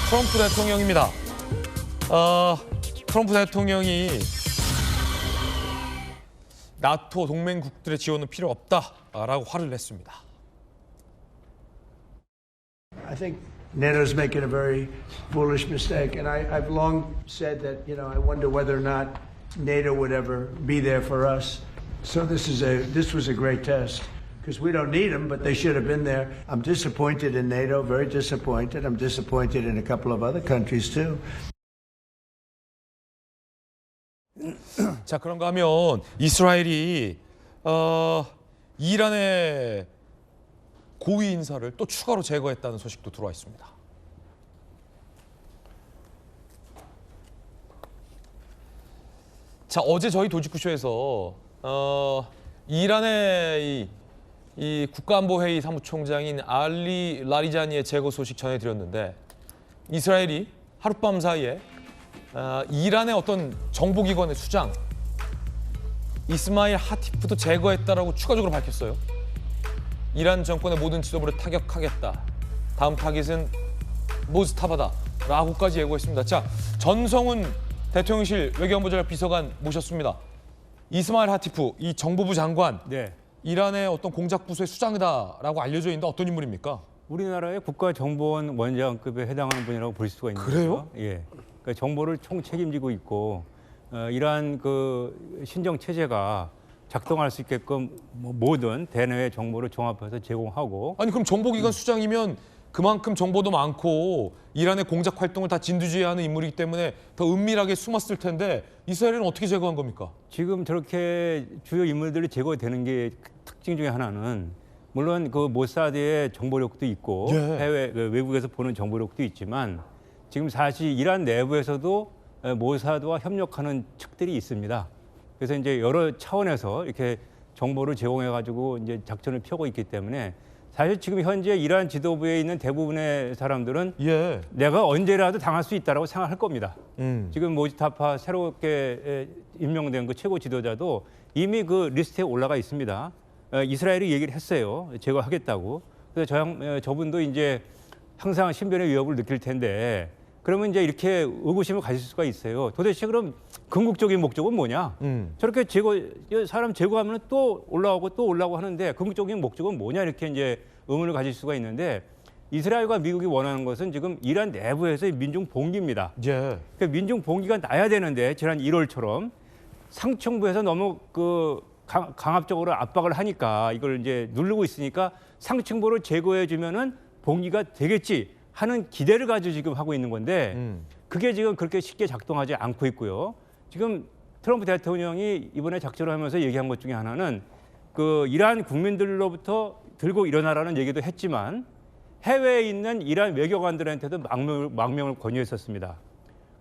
트럼프 대통령입니다. 트럼프 대통령이 나토 동맹국들의 지원은 필요 없다라고 화를 냈습니다. I think NATO's making a very foolish mistake, and I've long said that, I wonder whether or not NATO would ever be there for us. So this was a great test, because we don't need them, but they should have been there. I'm disappointed in NATO, very disappointed. I'm disappointed in a couple of other countries too. 자, 그런가 하면 이스라엘이 이란의 고위 인사를 또 추가로 제거했다는 소식도 들어와 있습니다. 자, 어제 저희 도지쿠쇼에서 이란의 이 국가안보회의 사무총장인 알리 라리자니의 제거 소식 전해드렸는데, 이스라엘이 하룻밤 사이에 이란의 어떤 정보기관의 수장 이스마일 하티프도 제거했다라고 추가적으로 밝혔어요. 이란 정권의 모든 지도부를 타격하겠다. 다음 타깃은 모스타바다라고까지 예고했습니다. 자, 전성훈 대통령실 외교안보전략 비서관 모셨습니다. 이스마일 하티프, 이 정보부 장관, 네. 이란의 어떤 공작부서의 수장이다라고 알려져 있는데 어떤 인물입니까? 우리나라의 국가정보원 원장급에 해당하는 분이라고 볼 수가 있는 그래요? 거죠. 예. 그러니까 정보를 총 책임지고 있고 이러한 그 신정 체제가 작동할 수 있게끔 모든 대내외 정보를 종합해서 제공하고. 아니, 그럼 정보기관 수장이면 그만큼 정보도 많고 이란의 공작 활동을 다 진두지휘하는 인물이기 때문에 더 은밀하게 숨었을 텐데 이스라엘은 어떻게 제거한 겁니까? 지금 저렇게 주요 인물들이 제거되는 게 특징 중에 하나는, 물론 그 모사드의 정보력도 있고 예. 해외 외국에서 보는 정보력도 있지만, 지금 사실 이란 내부에서도 모사드와 협력하는 측들이 있습니다. 그래서 이제 여러 차원에서 이렇게 정보를 제공해가지고 이제 작전을 펴고 있기 때문에, 사실 지금 현재 이란 지도부에 있는 대부분의 사람들은 예. 내가 언제라도 당할 수 있다라고 생각할 겁니다. 음. 지금 모지타파 새롭게 임명된 그 최고 지도자도 이미 그 리스트에 올라가 있습니다. 이스라엘이 얘기를 했어요. 제거하겠다고. 그래서 저분도 이제 항상 신변의 위협을 느낄 텐데, 그러면 이제 이렇게 의구심을 가질 수가 있어요. 도대체 그럼 궁극적인 목적은 뭐냐? 저렇게 사람 제거하면 또 올라오고 하는데 궁극적인 목적은 뭐냐? 이렇게 이제 의문을 가질 수가 있는데, 이스라엘과 미국이 원하는 것은 지금 이란 내부에서의 민중 봉기입니다. 예. 그 민중 봉기가 나야 되는데, 지난 1월처럼 상층부에서 너무 강압적으로 압박을 하니까, 이걸 이제 누르고 있으니까 상층부를 제거해 주면은 봉기가 되겠지 하는 기대를 가지고 지금 하고 있는 건데, 그게 지금 그렇게 쉽게 작동하지 않고 있고요. 지금 트럼프 대통령이 이번에 작전을 하면서 얘기한 것 중에 하나는, 그 이란 국민들로부터 들고 일어나라는 얘기도 했지만 해외에 있는 이란 외교관들한테도 망명을 권유했었습니다.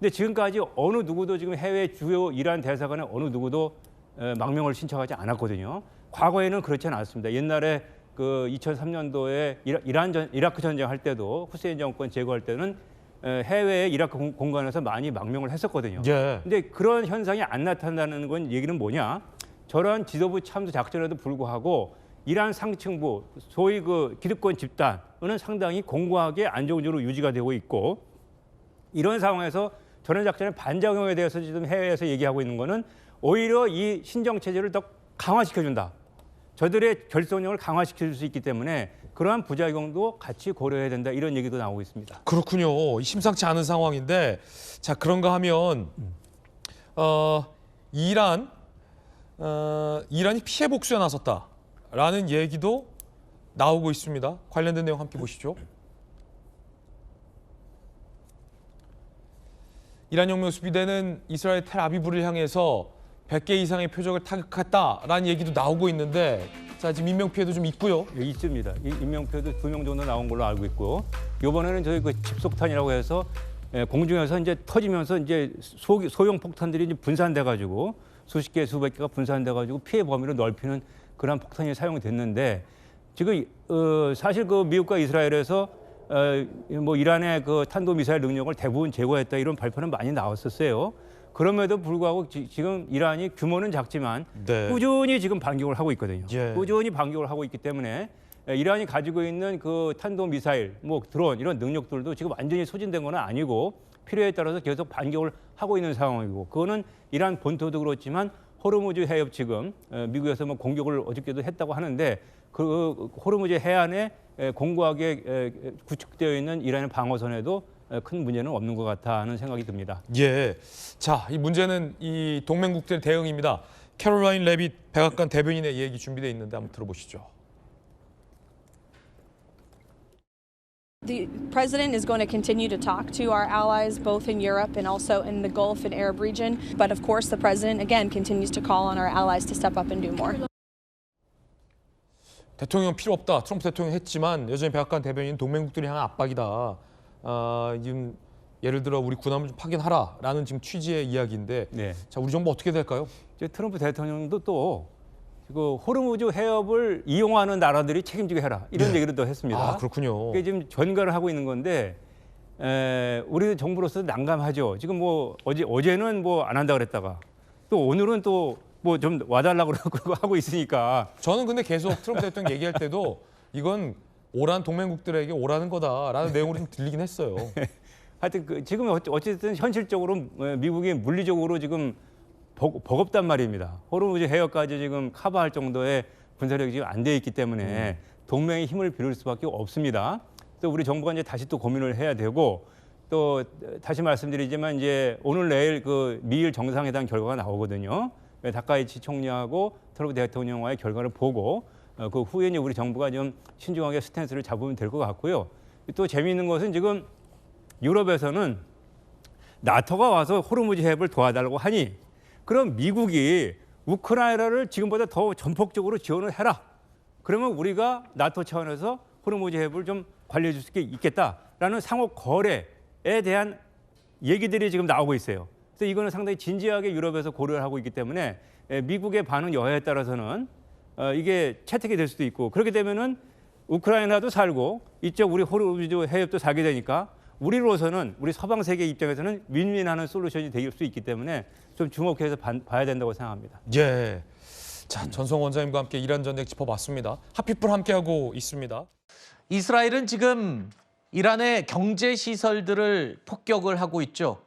근데 지금까지 어느 누구도 지금 해외 주요 이란 대사관에 어느 누구도 망명을 신청하지 않았거든요. 과거에는 그렇지 않았습니다. 옛날에 그 2003년도에 이라크 전쟁 할 때도, 후세인 정권 제거할 때는 해외의 이라크 공간에서 많이 망명을 했었거든요. 예. 근데 그런 현상이 안 나타난다는 건 얘기는 뭐냐? 저러한 지도부 참수 작전에도 불구하고 이란 상층부, 소위 그 기득권 집단은 상당히 공고하게 안정적으로 유지가 되고 있고, 이런 상황에서 저런 작전의 반작용에 대해서 지금 해외에서 얘기하고 있는 거는 오히려 이 신정 체제를 더 강화시켜준다. 저들의 결속력을 강화시킬 수 있기 때문에 그러한 부작용도 같이 고려해야 된다, 이런 얘기도 나오고 있습니다. 그렇군요. 심상치 않은 상황인데, 자, 그런가 하면 이란이 피해 복수에 나섰다라는 얘기도 나오고 있습니다. 관련된 내용 함께 보시죠. 이란 혁명 수비대는 이스라엘 텔아비브를 향해서 100개 이상의 표적을 타격했다라는 얘기도 나오고 있는데, 자, 지금 인명피해도 좀 있고요. 예, 있습니다. 인명피해도 2명 정도 나온 걸로 알고 있고, 이번에는 저희 그 집속탄이라고 해서 공중에서 이제 터지면서 이제 소형 폭탄들이 이제 분산돼가지고 수십 개, 수백 개가 분산돼가지고 피해 범위를 넓히는 그런 폭탄이 사용됐는데, 지금 사실 그 미국과 이스라엘에서 뭐 이란의 그 탄도미사일 능력을 대부분 제거했다, 이런 발표는 많이 나왔었어요. 그럼에도 불구하고 지금 이란이 규모는 작지만 네. 꾸준히 지금 반격을 하고 있거든요. 예. 꾸준히 반격을 하고 있기 때문에 이란이 가지고 있는 그 탄도 미사일, 뭐 드론 이런 능력들도 지금 완전히 소진된 건 아니고 필요에 따라서 계속 반격을 하고 있는 상황이고 그거는 이란 본토도 그렇지만 호르무즈 해협 지금 미국에서 뭐 공격을 어저께도 했다고 하는데 그 호르무즈 해안에 공고하게 구축되어 있는 이란의 방어선에도 큰 문제는 없는 것 같아 하는 생각이 듭니다. 예. 자, 이 문제는 이 동맹국들의 대응입니다. 캐롤라인 레빗 백악관 대변인의 얘기 준비되어 있는데 한번 들어보시죠. The president is going to continue to talk to our allies both in Europe and also in the Gulf and Arab region. But of course, the president, again, continues to call on our allies to step up and do more. 대통령 필요 없다. 트럼프 대통령 했지만 여전히 백악관 대변인 동맹국들이 향한 압박이다. 지금 예를 들어 우리 군함을 좀 파견하라라는 지금 취지의 이야기인데 네. 자, 우리 정부 어떻게 될까요? 이제 트럼프 대통령도 또 그 호르무즈 해협을 이용하는 나라들이 책임지게 해라 이런 얘기를 또 했습니다. 아, 그렇군요. 그게 지금 전가를 하고 있는 건데 우리 정부로서 난감하죠. 지금 뭐 어제는 뭐 안 한다 그랬다가 또 오늘은 또 뭐 좀 와달라고 그러고 하고 있으니까 저는 근데 계속 트럼프 대통령 얘기할 때도 이건 오란 동맹국들에게 오라는 거다라는 내용으로 좀 들리긴 했어요. 하여튼 지금 어쨌든 현실적으로 미국이 물리적으로 지금 버겁단 말입니다. 호르무즈 해협까지 지금 커버할 정도의 군사력이 지금 안 돼 있기 때문에 동맹의 힘을 빌릴 수밖에 없습니다. 또 우리 정부가 이제 다시 또 고민을 해야 되고 또 다시 말씀드리지만 이제 오늘 내일 그 미일 정상회담 결과가 나오거든요. 다카이치 총리하고 트럼프 대통령과의 결과를 보고 그 후에 이제 우리 정부가 좀 신중하게 스탠스를 잡으면 될 것 같고요. 또 재미있는 것은 지금 유럽에서는 나토가 와서 호르무즈 해협을 도와달라고 하니 그럼 미국이 우크라이나를 지금보다 더 전폭적으로 지원을 해라. 그러면 우리가 나토 차원에서 호르무즈 해협을 좀 관리해 줄 수 있겠다라는 상호 거래에 대한 얘기들이 지금 나오고 있어요. 그래서 이거는 상당히 진지하게 유럽에서 고려를 하고 있기 때문에 미국의 반응 여하에 따라서는 이게 채택이 될 수도 있고 그렇게 되면은 우크라이나도 살고 이쪽 우리 호르무즈 해협도 살게 되니까 우리로서는 우리 서방 세계 입장에서는 윈윈하는 솔루션이 될 수 있기 때문에 좀 주목해서 봐야 된다고 생각합니다. 예. 자, 전성 원장님과 함께 이란 전쟁 짚어봤습니다. 핫피플 함께하고 있습니다. 이스라엘은 지금 이란의 경제 시설들을 폭격을 하고 있죠.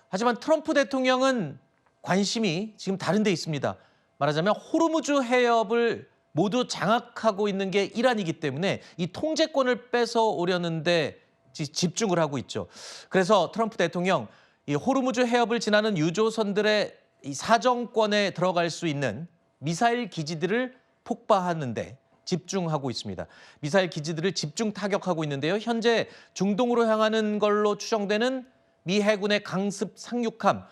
하지만 트럼프 대통령은 관심이 지금 다른 데 있습니다. 말하자면 호르무즈 해협을 모두 장악하고 있는 게 이란이기 때문에 이 통제권을 뺏어오려는데 집중을 하고 있죠. 그래서 트럼프 대통령 이 호르무즈 해협을 지나는 유조선들의 이 사정권에 들어갈 수 있는 미사일 기지들을 폭파하는데 집중하고 있습니다. 미사일 기지들을 집중 타격하고 있는데요. 현재 중동으로 향하는 걸로 추정되는 미 해군의 강습 상륙함,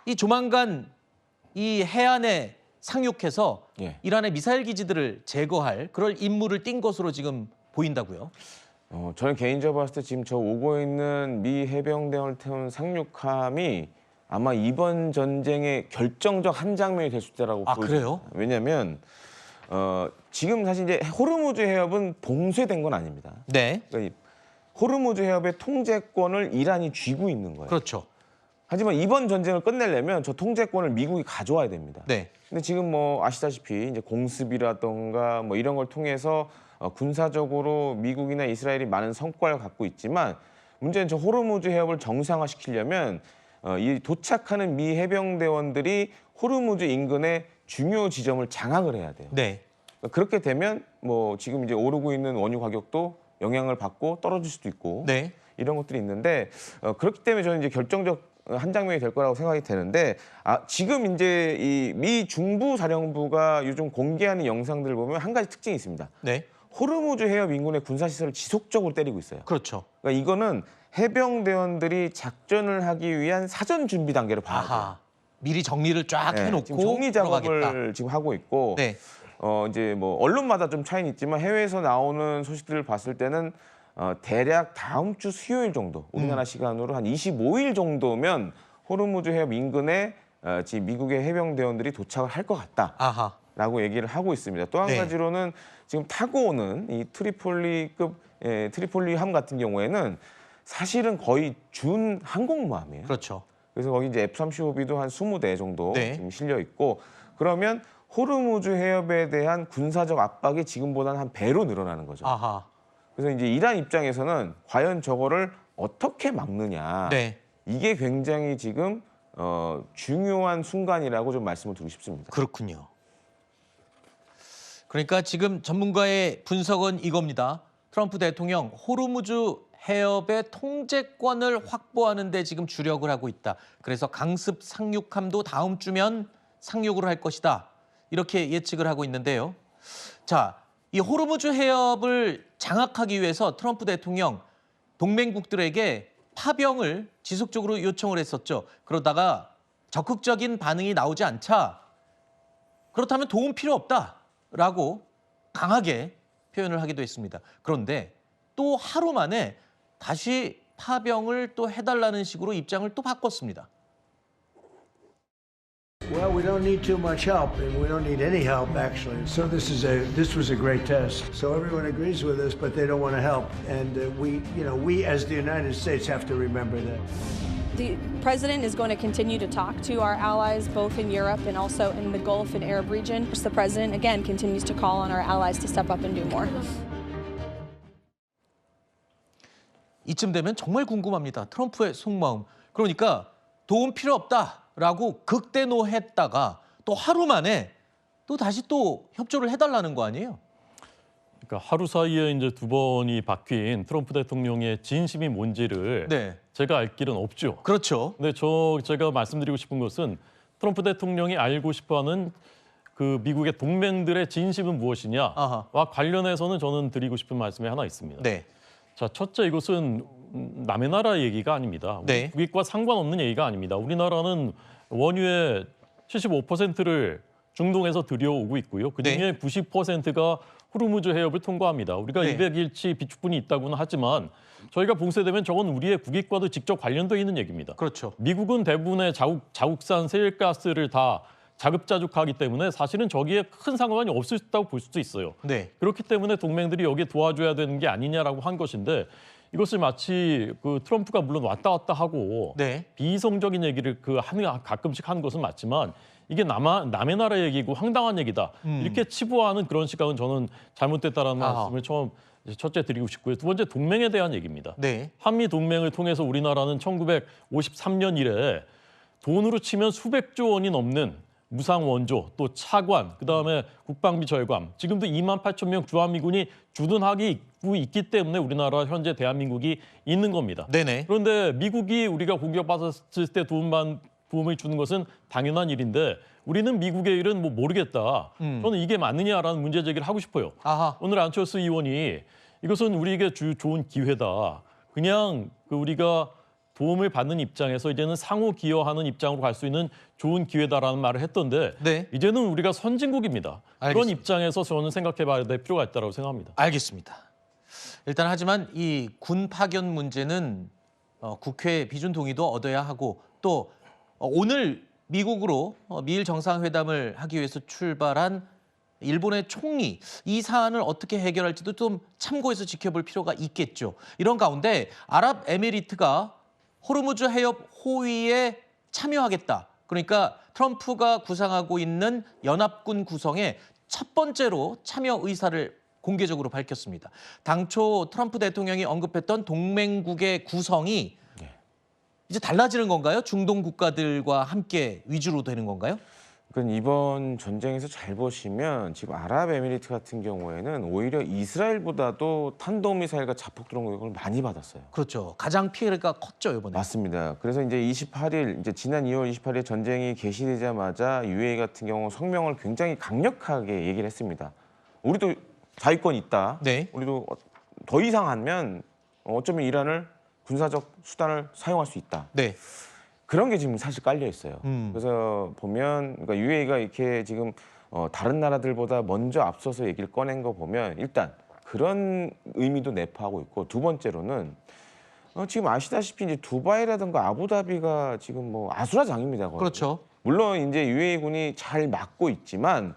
이 조만간 이 해안에 상륙해서 이란의 미사일 기지들을 제거할 그럴 임무를 띈 것으로 지금 보인다고요. 저는 개인적으로 봤을 때 지금 저 오고 있는 미 해병대원을 태운 상륙함이 아마 이번 전쟁의 결정적 한 장면이 될 수 있다고 보여요. 그래요? 왜냐하면 지금 사실 이제 호르무즈 해협은 봉쇄된 건 아닙니다. 네. 그러니까 호르무즈 해협의 통제권을 이란이 쥐고 있는 거예요. 그렇죠. 하지만 이번 전쟁을 끝내려면 저 통제권을 미국이 가져와야 됩니다. 네. 근데 지금 뭐 아시다시피 이제 공습이라던가 뭐 이런 걸 통해서 군사적으로 미국이나 이스라엘이 많은 성과를 갖고 있지만 문제는 저 호르무즈 해협을 정상화시키려면 이 도착하는 미 해병대원들이 호르무즈 인근의 중요 지점을 장악을 해야 돼요. 네. 그렇게 되면 뭐 지금 이제 오르고 있는 원유 가격도 영향을 받고 떨어질 수도 있고 네. 이런 것들이 있는데 그렇기 때문에 저는 이제 결정적 한 장면이 될 거라고 생각이 되는데 지금 이제 이 미 중부 사령부가 요즘 공개하는 영상들을 보면 한 가지 특징이 있습니다. 네. 호르무즈 해협 인근의 군사시설을 지속적으로 때리고 있어요. 그렇죠. 그러니까 이거는 해병대원들이 작전을 하기 위한 사전 준비 단계를 봐야 돼요. 아하. 미리 정리를 쫙 네, 해놓고 지금 정리 작업을 들어가겠다. 지금 하고 있고 네. 이제 뭐 언론마다 좀 차이는 있지만 해외에서 나오는 소식들을 봤을 때는 대략 다음 주 수요일 정도 우리나라 시간으로 한 25일 정도면 호르무즈 해협 인근에 지금 미국의 해병대원들이 도착을 할 것 같다. 아하. 라고 얘기를 하고 있습니다. 또 한 네. 가지로는 지금 타고 오는 이 트리폴리급 트리폴리함 같은 경우에는 사실은 거의 준 항공모함이에요. 그렇죠. 그래서 거기 이제 F-35B도 한 20대 정도 네. 지금 실려 있고 그러면 호르무즈 해협에 대한 군사적 압박이 지금보다는 한 배로 늘어나는 거죠. 아하. 그래서 이제 이란 입장에서는 과연 저거를 어떻게 막느냐. 네. 이게 굉장히 지금 중요한 순간이라고 좀 말씀을 드리고 싶습니다. 그렇군요. 그러니까 지금 전문가의 분석은 이겁니다. 트럼프 대통령 호르무즈 해협의 통제권을 확보하는 데 지금 주력을 하고 있다. 그래서 강습 상륙함도 다음 주면 상륙을 할 것이다. 이렇게 예측을 하고 있는데요. 자, 이 호르무즈 해협을 장악하기 위해서 트럼프 대통령 동맹국들에게 파병을 지속적으로 요청을 했었죠. 그러다가 적극적인 반응이 나오지 않자 그렇다면 도움 필요 없다라고 강하게 표현을 하기도 했습니다. 그런데 또 하루 만에 다시 파병을 또 해달라는 식으로 입장을 또 바꿨습니다. Well, we don't need too much help, and we don't need any help actually. So this was a great test. So everyone agrees with us, but they don't want to help, and we as the United States have to remember that. The president is going to continue to talk to our allies both in Europe and also in the Gulf and Arab region. The president, again, continues to call on our allies to step up and do more. 이쯤 되면 정말 궁금합니다. 트럼프의 속마음. 그러니까 도움 필요 없다라고 극대노했다가 또 하루 만에 또 다시 또 협조를 해달라는 거 아니에요? 그러니까 하루 사이에 이제 두 번이 바뀐 트럼프 대통령의 진심이 뭔지를 네. 제가 알 길은 없죠. 그렇죠. 근데 제가 말씀드리고 싶은 것은 트럼프 대통령이 알고 싶어하는 그 미국의 동맹들의 진심은 무엇이냐와 아하. 관련해서는 저는 드리고 싶은 말씀이 하나 있습니다. 네. 자, 첫째 이것은 남의 나라 얘기가 아닙니다. 네. 국익과 상관없는 얘기가 아닙니다. 우리나라는 원유의 75%를 중동에서 들여오고 있고요. 그중에 네. 90%가 호르무즈 해협을 통과합니다. 우리가 네. 200일치 비축분이 있다고는 하지만 저희가 봉쇄되면 저건 우리의 국익과도 직접 관련돼 있는 얘기입니다. 그렇죠. 미국은 대부분의 자국산 세일가스를 다 자급자족하기 때문에 사실은 저기에 큰 상관이 없을 수 있다고 볼 수도 있어요. 네. 그렇기 때문에 동맹들이 여기에 도와줘야 되는 게 아니냐라고 한 것인데 이것을 마치 그 트럼프가 물론 왔다 갔다 하고 네. 비이성적인 얘기를 가끔씩 하는 것은 맞지만 이게 남의 나라 얘기고 황당한 얘기다. 이렇게 치부하는 그런 시각은 저는 잘못됐다라는 아하. 말씀을 첫째 드리고 싶고요. 두 번째 동맹에 대한 얘기입니다. 네. 한미 동맹을 통해서 우리나라는 1953년 이래 돈으로 치면 수백조 원이 넘는 무상 원조, 또 차관, 그다음에 국방비 절감, 지금도 28,000명 주한미군이 주둔하고 있기 때문에 우리나라 현재 대한민국이 있는 겁니다. 네네. 그런데 미국이 우리가 공격받았을 때 도움을 주는 것은 당연한 일인데 우리는 미국의 일은 뭐 모르겠다. 저는 이게 맞느냐라는 문제 제기를 하고 싶어요. 아하. 오늘 안철수 의원이 이것은 우리에게 좋은 기회다. 그냥 우리가 도움을 받는 입장에서 이제는 상호 기여하는 입장으로 갈 수 있는 좋은 기회다라는 말을 했던데 네. 이제는 우리가 선진국입니다. 그런 알겠습니다. 입장에서 저는 생각해봐야 될 필요가 있다고 생각합니다. 알겠습니다. 일단 하지만 이 군 파견 문제는 국회 비준 동의도 얻어야 하고 또 오늘 미국으로 미일 정상회담을 하기 위해서 출발한 일본의 총리 이 사안을 어떻게 해결할지도 좀 참고해서 지켜볼 필요가 있겠죠. 이런 가운데 아랍에미리트가 호르무즈 해협 호위에 참여하겠다. 그러니까 트럼프가 구상하고 있는 연합군 구성에 첫 번째로 참여 의사를 공개적으로 밝혔습니다. 당초 트럼프 대통령이 언급했던 동맹국의 구성이 이제 달라지는 건가요? 중동 국가들과 함께 위주로 되는 건가요? 그러니까 이번 전쟁에서 잘 보시면 지금 아랍에미리트 같은 경우에는 오히려 이스라엘보다도 탄도미사일과 자폭 드론 공격을 많이 받았어요. 그렇죠. 가장 피해가 컸죠, 이번에. 맞습니다. 그래서 이제 28일, 이제 지난 2월 28일 전쟁이 개시되자마자 UAE 같은 경우 성명을 굉장히 강력하게 얘기를 했습니다. 우리도 자위권 있다. 네. 우리도 더 이상 하면 어쩌면 이란을 군사적 수단을 사용할 수 있다. 네. 그런 게 지금 사실 깔려 있어요. 그래서 보면 그러니까 UAE가 이렇게 지금 다른 나라들보다 먼저 앞서서 얘기를 꺼낸 거 보면 일단 그런 의미도 내포하고 있고 두 번째로는 지금 아시다시피 이제 두바이라든가 아부다비가 지금 뭐 아수라장입니다. 거의. 그렇죠. 물론 이제 UAE 군이 잘 막고 있지만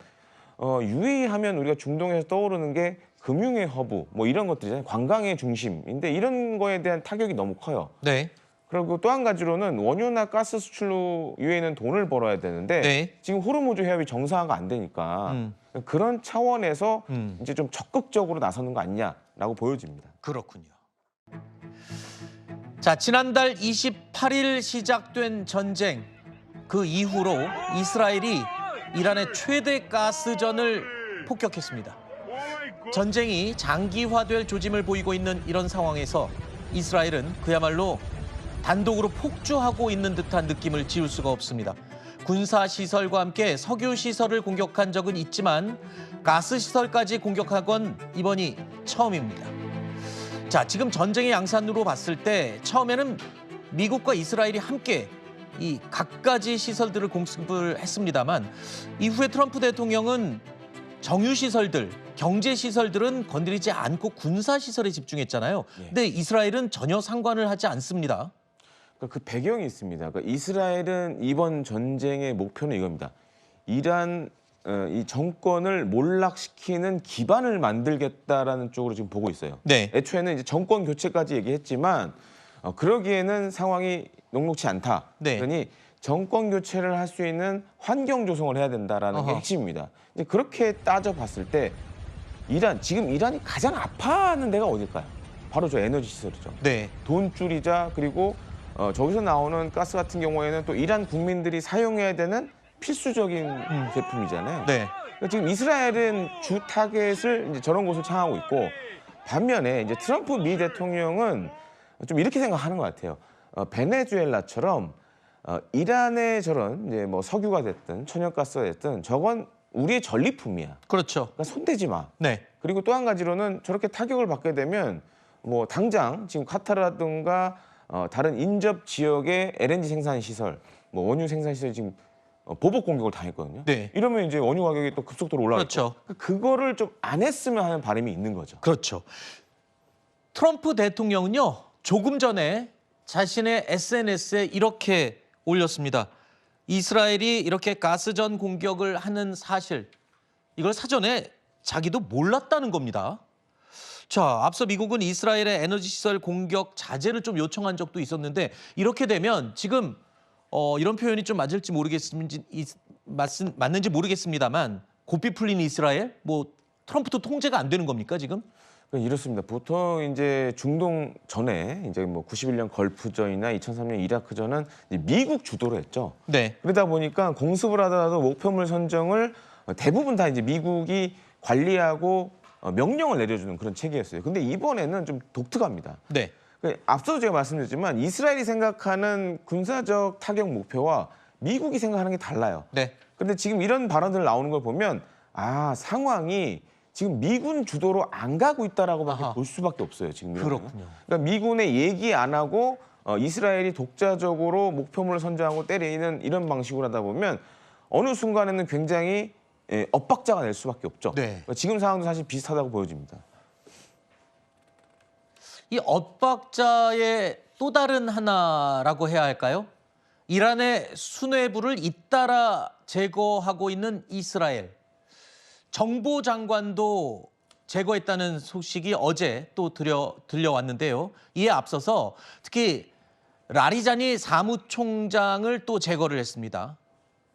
UAE 하면 우리가 중동에서 떠오르는 게 금융의 허브 뭐 이런 것들이잖아요. 관광의 중심인데 이런 거에 대한 타격이 너무 커요. 네. 그리고 또 한 가지로는 원유나 가스 수출로 UAE는 돈을 벌어야 되는데 네. 지금 호르무즈 해협이 정상화가 안 되니까 그런 차원에서 이제 좀 적극적으로 나서는 거 아니냐라고 보여집니다. 그렇군요. 자, 지난달 28일 시작된 전쟁 그 이후로 이스라엘이 이란의 최대 가스전을 폭격했습니다. 전쟁이 장기화될 조짐을 보이고 있는 이런 상황에서 이스라엘은 그야말로 단독으로 폭주하고 있는 듯한 느낌을 지울 수가 없습니다. 군사시설과 함께 석유시설을 공격한 적은 있지만 가스시설까지 공격한 건 이번이 처음입니다. 자, 지금 전쟁의 양산으로 봤을 때 처음에는 미국과 이스라엘이 함께 이 각가지 시설들을 공습을 했습니다만 이후에 트럼프 대통령은 정유시설들, 경제시설들은 건드리지 않고 군사시설에 집중했잖아요. 근데 이스라엘은 전혀 상관을 하지 않습니다. 그 배경이 있습니다. 그러니까 이스라엘은 이번 전쟁의 목표는 이겁니다. 이란 이 정권을 몰락시키는 기반을 만들겠다라는 쪽으로 지금 보고 있어요. 네. 애초에는 이제 정권 교체까지 얘기했지만 그러기에는 상황이 녹록치 않다. 네. 그러니 정권 교체를 할 수 있는 환경 조성을 해야 된다라는 게 어허. 핵심입니다. 이제 그렇게 따져봤을 때 지금 이란이 가장 아파하는 데가 어딜까요? 바로 저 에너지 시설이죠. 네. 돈줄이자 그리고 저기서 나오는 가스 같은 경우에는 또 이란 국민들이 사용해야 되는 필수적인 제품이잖아요. 네. 그러니까 지금 이스라엘은 주 타겟을 이제 저런 곳을 향하고 있고 반면에 이제 트럼프 미 대통령은 좀 이렇게 생각하는 것 같아요. 베네수엘라처럼 이란의 저런 이제 뭐 석유가 됐든 천연가스가 됐든 저건 우리의 전리품이야. 그렇죠. 그러니까 손대지 마. 네. 그리고 또 한 가지로는 저렇게 타격을 받게 되면 뭐 당장 지금 카타르라든가 다른 인접 지역의 LNG 생산 시설, 뭐 원유 생산 시설이 지금 보복 공격을 당했거든요. 네. 이러면 이제 원유 가격이 또 급속도로 올라가고 그렇죠. 그거를 좀 안 했으면 하는 바람이 있는 거죠. 그렇죠. 트럼프 대통령은요, 조금 전에 자신의 SNS에 이렇게 올렸습니다. 이스라엘이 이렇게 가스전 공격을 하는 사실, 이걸 사전에 자기도 몰랐다는 겁니다. 자, 앞서 미국은 이스라엘의 에너지 시설 공격 자제를 좀 요청한 적도 있었는데 이렇게 되면 지금 이런 표현이 좀 맞을지 맞는지 모르겠습니다만 고삐 풀린 이스라엘, 뭐 트럼프도 통제가 안 되는 겁니까 지금? 이렇습니다. 보통 이제 중동 전에 이제 뭐 91년 걸프전이나 2003년 이라크전은 이제 미국 주도로 했죠. 네. 그러다 보니까 공습을 하더라도 목표물 선정을 대부분 다 이제 미국이 관리하고 명령을 내려주는 그런 체계였어요. 근데 이번에는 좀 독특합니다. 네. 앞서도 제가 말씀드렸지만 이스라엘이 생각하는 군사적 타격 목표와 미국이 생각하는 게 달라요. 네. 그런데 지금 이런 발언들 나오는 걸 보면 상황이 지금 미군 주도로 안 가고 있다라고밖에 아하. 볼 수밖에 없어요. 지금 이러면. 그렇군요. 그러니까 미군의 얘기 안 하고 이스라엘이 독자적으로 목표물을 선정하고 때리는 이런 방식으로 하다 보면 어느 순간에는 굉장히 엇박자가 낼 수밖에 없죠. 네. 그러니까 지금 상황도 사실 비슷하다고 보여집니다. 이 엇박자의 또 다른 하나라고 해야 할까요? 이란의 수뇌부를 잇따라 제거하고 있는 이스라엘. 정보장관도 제거했다는 소식이 어제 또 들려왔는데요. 이에 앞서서 특히 라리자니 사무총장을 또 제거를 했습니다.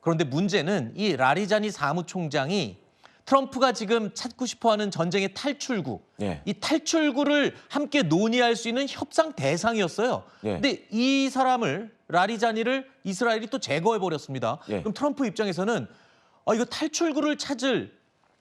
그런데 문제는 이 라리자니 사무총장이 트럼프가 지금 찾고 싶어하는 전쟁의 탈출구, 예. 이 탈출구를 함께 논의할 수 있는 협상 대상이었어요. 예. 근데 이 사람을 라리자니를 이스라엘이 또 제거해버렸습니다. 예. 그럼 트럼프 입장에서는 이거 탈출구를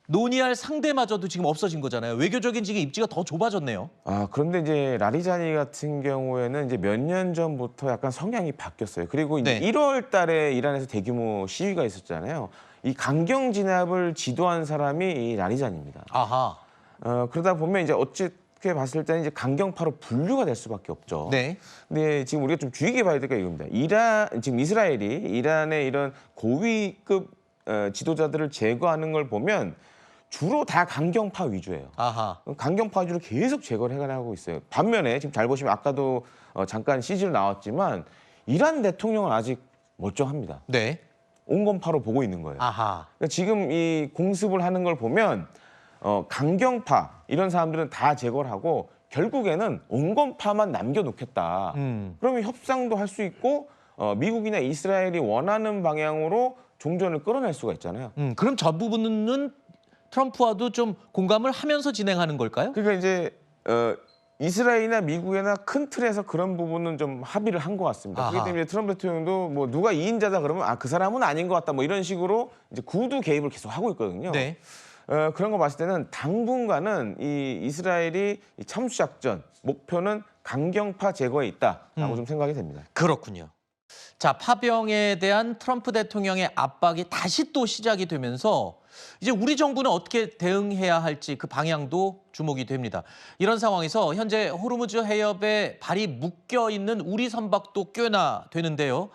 논의할 상대마저도 지금 없어진 거잖아요. 외교적인 지금 입지가 더 좁아졌네요. 그런데 이제 라리자니 같은 경우에는 이제 몇 년 전부터 약간 성향이 바뀌었어요. 그리고 이제 네. 1월 달에 이란에서 대규모 시위가 있었잖아요. 이 강경 진압을 지도한 사람이 이 라리자니입니다. 아하. 그러다 보면 이제 어떻게 봤을 때는 이제 강경파로 분류가 될 수밖에 없죠. 네. 근데 지금 우리가 좀 주의 깊게 봐야 될 게 이겁니다. 지금 이스라엘이 이란의 이런 고위급 지도자들을 제거하는 걸 보면 주로 다 강경파 위주예요. 아하. 강경파 위주로 계속 제거를 해가고 있어요. 반면에 지금 잘 보시면 아까도 잠깐 CG로 나왔지만 이란 대통령은 아직 멀쩡합니다. 네. 온건파로 보고 있는 거예요. 아하. 그러니까 지금 이 공습을 하는 걸 보면 강경파 이런 사람들은 다 제거를 하고 결국에는 온건파만 남겨놓겠다. 그러면 협상도 할 수 있고 미국이나 이스라엘이 원하는 방향으로 종전을 끌어낼 수가 있잖아요. 그럼 저 부분은 트럼프와도 좀 공감을 하면서 진행하는 걸까요? 그러니까 이제 이스라엘이나 미국이나 큰 틀에서 그런 부분은 좀 합의를 한 것 같습니다. 아하. 그렇기 때문에 트럼프 대통령도 뭐 누가 2인자다 그러면 그 사람은 아닌 것 같다 뭐 이런 식으로 이제 구두 개입을 계속 하고 있거든요. 네. 그런 거 봤을 때는 당분간은 이 이스라엘이 이 참수작전 목표는 강경파 제거에 있다라고 좀 생각이 됩니다. 그렇군요. 자, 파병에 대한 트럼프 대통령의 압박이 다시 또 시작이 되면서 이제 우리 정부는 어떻게 대응해야 할지 그 방향도 주목이 됩니다. 이런 상황에서 현재 호르무즈 해협에 발이 묶여 있는 우리 선박도 꽤나 되는데요.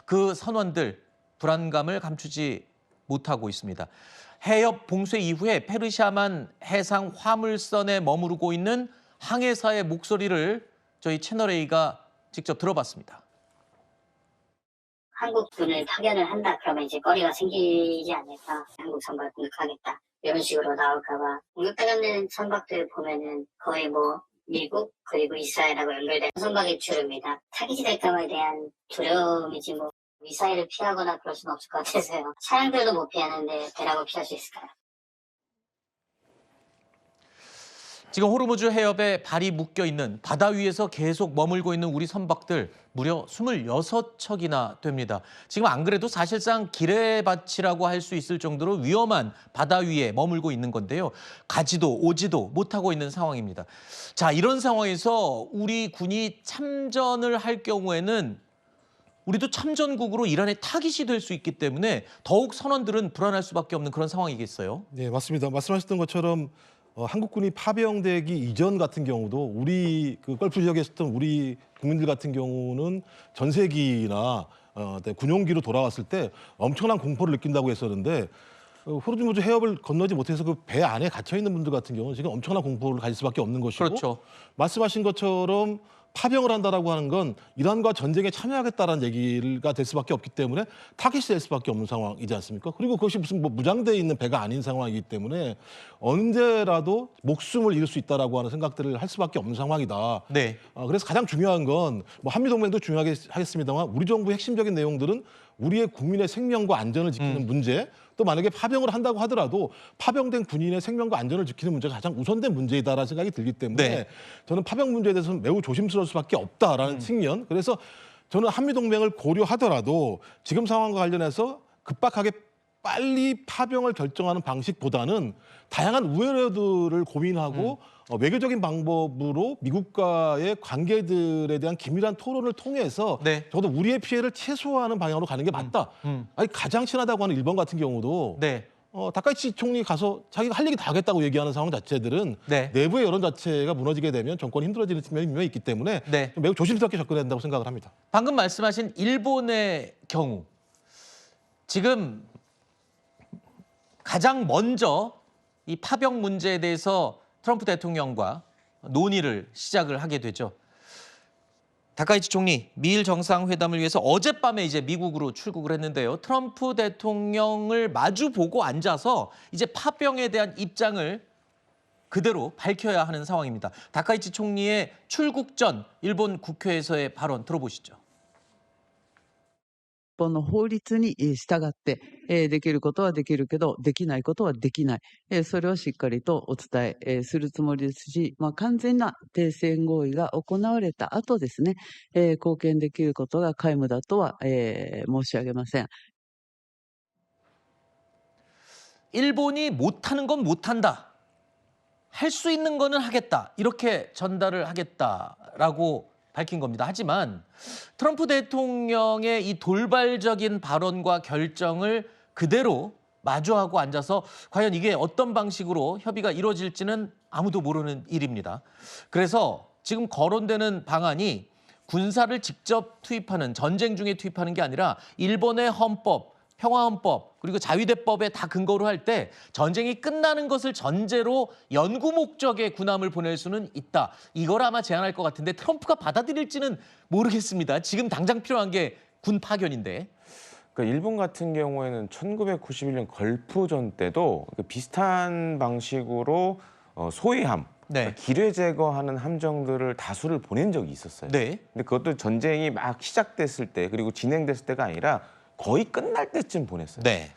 그 선원들 불안감을 감추지 못하고 있습니다. 해협 봉쇄 이후에 페르시아만 해상 화물선에 머무르고 있는 항해사의 목소리를 저희 채널A가 직접 들어봤습니다. 한국군을 파견을 한다 그러면 이제 꺼리가 생기지 않을까, 한국 선박을 공격하겠다 이런 식으로 나올까봐. 공격하는 선박들 보면은 거의 뭐 미국 그리고 이스라엘하고 연결된 선박이 주류입니다. 타깃이 될까에 대한 두려움이지 뭐 미사일을 피하거나 그럴 수는 없을 것 같아서요. 차량들도 못 피하는데 배라고 피할 수 있을까요? 지금 호르무즈 해협에 발이 묶여 있는, 바다 위에서 계속 머물고 있는 우리 선박들 무려 26척이나 됩니다. 지금 안 그래도 사실상 기뢰밭이라고 할 수 있을 정도로 위험한 바다 위에 머물고 있는 건데요. 가지도 오지도 못하고 있는 상황입니다. 자, 이런 상황에서 우리 군이 참전을 할 경우에는 우리도 참전국으로 이란의 타깃이 될 수 있기 때문에 더욱 선원들은 불안할 수밖에 없는 그런 상황이겠어요. 네, 맞습니다. 말씀하셨던 것처럼 한국군이 파병되기 이전 같은 경우도 우리 그 걸프 지역에 있었던 우리 국민들 같은 경우는 전세기나 군용기로 돌아왔을 때 엄청난 공포를 느낀다고 했었는데 호르무즈 해협을 건너지 못해서 그 배 안에 갇혀 있는 분들 같은 경우는 지금 엄청난 공포를 가질 수밖에 없는 것이고, 그렇죠. 말씀하신 것처럼 파병을 한다라고 하는 건 이란과 전쟁에 참여하겠다라는 얘기가 될 수밖에 없기 때문에 타깃이 될 수밖에 없는 상황이지 않습니까? 그리고 그것이 무슨 뭐 무장돼 있는 배가 아닌 상황이기 때문에 언제라도 목숨을 잃을 수 있다라고 하는 생각들을 할 수밖에 없는 상황이다. 네. 그래서 가장 중요한 건 뭐 한미동맹도 중요하게 하겠습니다만 우리 정부의 핵심적인 내용들은 우리의 국민의 생명과 안전을 지키는 문제, 또 만약에 파병을 한다고 하더라도 파병된 군인의 생명과 안전을 지키는 문제가 가장 우선된 문제이다라는 생각이 들기 때문에 네. 저는 파병 문제에 대해서는 매우 조심스러울 수밖에 없다라는 측면. 그래서 저는 한미동맹을 고려하더라도 지금 상황과 관련해서 급박하게 빨리 파병을 결정하는 방식보다는 다양한 우회로들을 고민하고 외교적인 방법으로 미국과의 관계들에 대한 긴밀한 토론을 통해서 네. 저도 우리의 피해를 최소화하는 방향으로 가는 게 맞다. 아니 가장 친하다고 하는 일본 같은 경우도 네. 다카이치 총리 가서 자기가 할 얘기 다 하겠다고 얘기하는 상황 자체들은 네. 내부의 여론 자체가 무너지게 되면 정권이 힘들어지는 측면이 분명히 있기 때문에 네. 매우 조심스럽게 접근해야 된다고 생각을 합니다. 방금 말씀하신 일본의 경우 지금 가장 먼저 이 파병 문제에 대해서 트럼프 대통령과 논의를 시작을 하게 되죠. 다카이치 총리 미일 정상회담을 위해서 어젯밤에 이제 미국으로 출국을 했는데요. 트럼프 대통령을 마주 보고 앉아서 이제 파병에 대한 입장을 그대로 밝혀야 하는 상황입니다. 다카이치 총리의 출국 전 일본 국회에서의 발언 들어보시죠. 日本の法律に従ってできることはできるけどできないことはできない。それをしっかりとお伝えするつもりですし、完全な停戦合意が行われた後ですね、貢献できることが皆無だとは申し上げません。 일본이 못하는 건 못한다. 할 수 있는 거는 하겠다. 이렇게 전달을 하겠다라고 밝힌 겁니다. 하지만 트럼프 대통령의 이 돌발적인 발언과 결정을 그대로 마주하고 앉아서 과연 이게 어떤 방식으로 협의가 이루어질지는 아무도 모르는 일입니다. 그래서 지금 거론되는 방안이 군사를 직접 투입하는, 전쟁 중에 투입하는 게 아니라 일본의 헌법, 평화헌법 그리고 자위대법에 다 근거로 할 때 전쟁이 끝나는 것을 전제로 연구 목적의 군함을 보낼 수는 있다. 이걸 아마 제안할 것 같은데 트럼프가 받아들일지는 모르겠습니다. 지금 당장 필요한 게 군 파견인데. 그러니까 일본 같은 경우에는 1991년 걸프전 때도 비슷한 방식으로 소위함, 네. 기뢰 제거하는 함정들을 다수를 보낸 적이 있었어요. 네. 근데 그것도 전쟁이 막 시작됐을 때 그리고 진행됐을 때가 아니라 거의 끝날 때쯤 보냈어요. 네.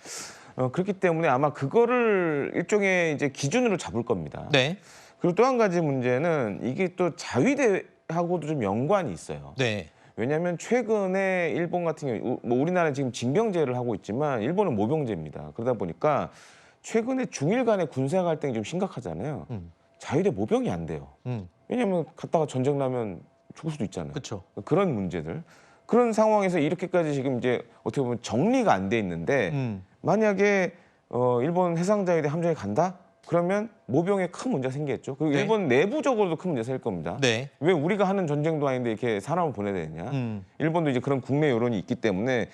그렇기 때문에 아마 그거를 일종의 이제 기준으로 잡을 겁니다. 네. 그리고 또 한 가지 문제는 이게 또 자위대하고도 좀 연관이 있어요. 네. 왜냐하면 최근에 일본 같은 경우, 뭐 우리나라는 지금 징병제를 하고 있지만 일본은 모병제입니다. 그러다 보니까 최근에 중일 간의 군사 갈등이 좀 심각하잖아요. 자위대 모병이 안 돼요. 왜냐하면 갔다가 전쟁 나면 죽을 수도 있잖아요. 그렇죠. 그런 문제들. 그런 상황에서 이렇게까지 지금 이제 어떻게 보면 정리가 안 돼 있는데 만약에 일본 해상자위대 함정에 간다? 그러면 모병에 큰 문제가 생기겠죠. 그리고 네. 일본 내부적으로도 큰 문제가 생길 겁니다. 네. 왜 우리가 하는 전쟁도 아닌데 이렇게 사람을 보내야 되느냐. 일본도 이제 그런 국내 여론이 있기 때문에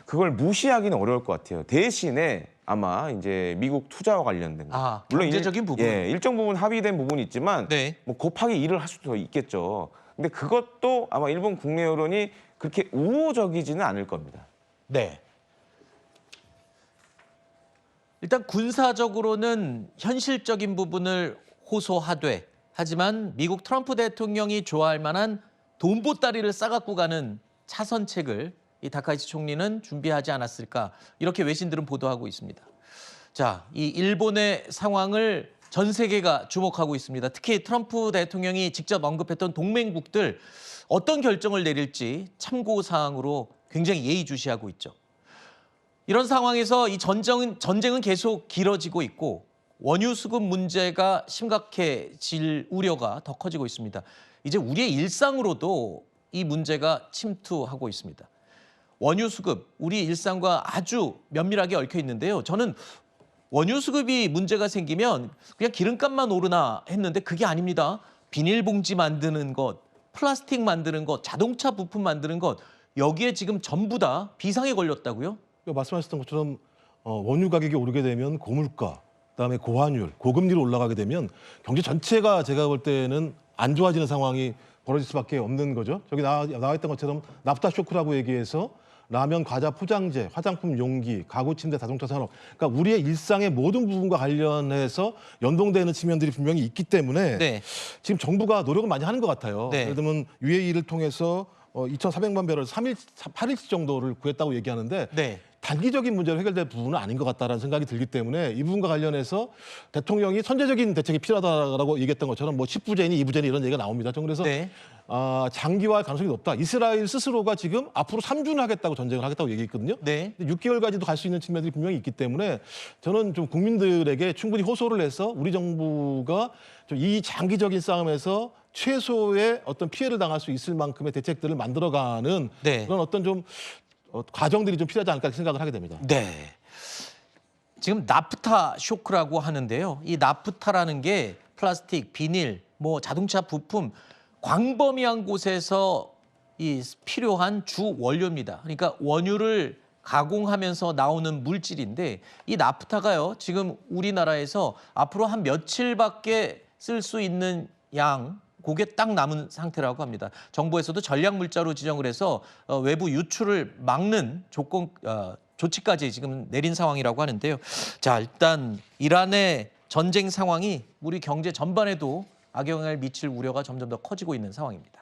그걸 무시하기는 어려울 것 같아요. 대신에 아마 이제 미국 투자와 관련된 거. 경제적인 부분. 예, 일정 부분 합의된 부분이 있지만 네. 뭐 곱하기 2를 할 수도 있겠죠. 근데 그것도 아마 일본 국내 여론이 그렇게 우호적이지는 않을 겁니다. 네. 일단 군사적으로는 현실적인 부분을 호소하되 하지만 미국 트럼프 대통령이 좋아할 만한 돈보따리를 싸갖고 가는 차선책을 이 다카이치 총리는 준비하지 않았을까 이렇게 외신들은 보도하고 있습니다. 자, 이 일본의 상황을 전 세계가 주목하고 있습니다. 특히 트럼프 대통령이 직접 언급했던 동맹국들 어떤 결정을 내릴지 참고 사항으로 굉장히 예의주시하고 있죠. 이런 상황에서 이 전쟁은 계속 길어지고 있고 원유 수급 문제가 심각해질 우려가 더 커지고 있습니다. 이제 우리의 일상으로도 이 문제가 침투하고 있습니다. 원유 수급, 우리 일상과 아주 면밀하게 얽혀 있는데요. 저는 원유 수급이 문제가 생기면 그냥 기름값만 오르나 했는데 그게 아닙니다. 비닐봉지 만드는 것, 플라스틱 만드는 것, 자동차 부품 만드는 것 여기에 지금 전부 다 비상에 걸렸다고요? 말씀하셨던 것처럼 원유 가격이 오르게 되면 고물가, 그다음에 고환율, 고금리로 올라가게 되면 경제 전체가 제가 볼 때는 안 좋아지는 상황이 벌어질 수밖에 없는 거죠. 저기 나와 있던 것처럼 나프타 쇼크라고 얘기해서 라면, 과자, 포장재, 화장품 용기, 가구, 침대, 자동차 산업. 그러니까 우리의 일상의 모든 부분과 관련해서 연동되는 측면들이 분명히 있기 때문에 네. 지금 정부가 노력을 많이 하는 것 같아요. 네. 예를 들면 UAE를 통해서 2,400만 배럴 8일치 정도를 구했다고 얘기하는데 네. 단기적인 문제로 해결될 부분은 아닌 것 같다라는 생각이 들기 때문에 이 부분과 관련해서 대통령이 선제적인 대책이 필요하다라고 얘기했던 것처럼 뭐 10부제니 2부제니 이런 얘기가 나옵니다. 저는 그래서 네. 장기화할 가능성이 높다. 이스라엘 스스로가 지금 앞으로 3주는 하겠다고 전쟁을 하겠다고 얘기했거든요. 네. 6개월까지도 갈 수 있는 측면들이 분명히 있기 때문에 저는 좀 국민들에게 충분히 호소를 해서 우리 정부가 좀 이 장기적인 싸움에서 최소의 어떤 피해를 당할 수 있을 만큼의 대책들을 만들어가는 네. 그런 어떤 좀 과정들이 좀 필요하지 않을까 생각을 하게 됩니다. 네. 지금 나프타 쇼크라고 하는데요. 이 나프타라는 게 플라스틱, 비닐, 뭐 자동차 부품 광범위한 곳에서 이 필요한 주 원료입니다. 그러니까 원유를 가공하면서 나오는 물질인데 이 나프타가요. 지금 우리나라에서 앞으로 한 며칠밖에 쓸 수 있는 양 그게 딱 남은 상태라고 합니다. 정부에서도 전략물자로 지정을 해서 외부 유출을 막는 조치까지 지금 내린 상황이라고 하는데요. 자, 일단 이란의 전쟁 상황이 우리 경제 전반에도 악영향을 미칠 우려가 점점 더 커지고 있는 상황입니다.